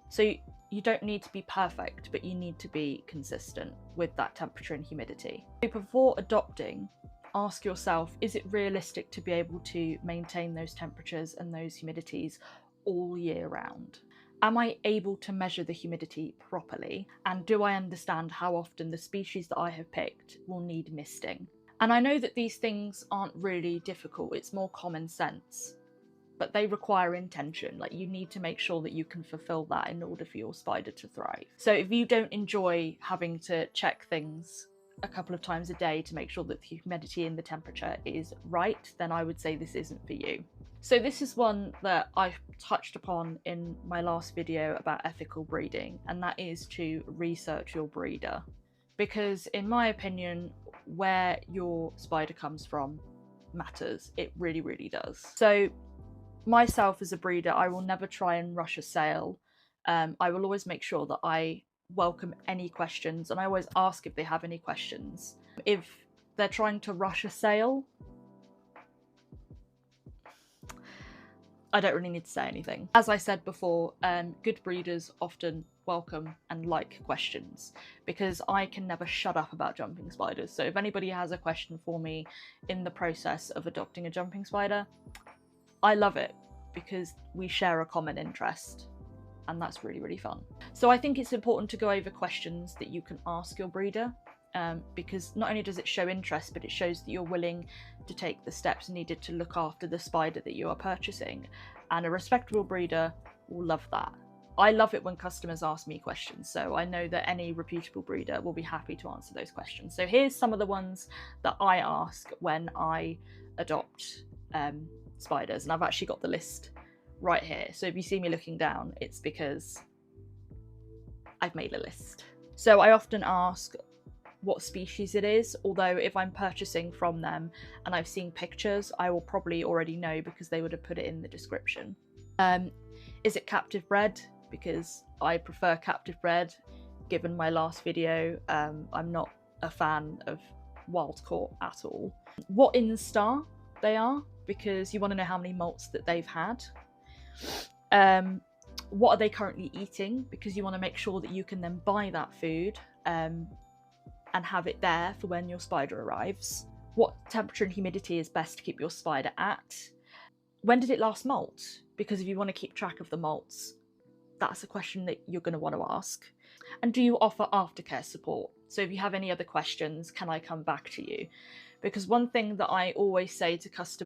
So you don't need to be perfect, but you need to be consistent with that temperature and humidity. Before adopting, ask yourself, is it realistic to be able to maintain those temperatures and those humidities all year round? Am I able to measure the humidity properly? And do I understand how often the species that I have picked will need misting? And I know that these things aren't really difficult, it's more common sense, but they require intention. Like, you need to make sure that you can fulfill that in order for your spider to thrive. So if you don't enjoy having to check things a couple of times a day to make sure that the humidity and the temperature is right, then I would say this isn't for you. So this is one that I touched upon in my last video about ethical breeding, and that is to research your breeder. Because in my opinion, where your spider comes from matters. It really, really does. So myself as a breeder, I will never try and rush a sale. I will always make sure that I welcome any questions, and I always ask if they have any questions. If they're trying to rush a sale, I don't really need to say anything. As I said before, good breeders often welcome and like questions, because I can never shut up about jumping spiders. So if anybody has a question for me in the process of adopting a jumping spider, I love it, because we share a common interest, and that's really, really fun. So I think it's important to go over questions that you can ask your breeder, because not only does it show interest, but it shows that you're willing to take the steps needed to look after the spider that you are purchasing, and a respectable breeder will love that. I love it when customers ask me questions, so I know that any reputable breeder will be happy to answer those questions. So here's some of the ones that I ask when I adopt spiders, and I've actually got the list right here. So if you see me looking down, it's because I've made a list. So I often ask what species it is, although if I'm purchasing from them and I've seen pictures, I will probably already know because they would have put it in the description. Is it captive bred? Because I prefer captive bred. Given my last video, I'm not a fan of wild caught at all. What instar they are, because you want to know how many molts that they've had. What are they currently eating, because you want to make sure that you can then buy that food and have it there for when your spider arrives. What temperature and humidity is best to keep your spider at? When did it last molt? Because if you want to keep track of the molts, that's a question that you're going to want to ask. And do you offer aftercare support? So if you have any other questions, can I come back to you? Because one thing that I always say to customers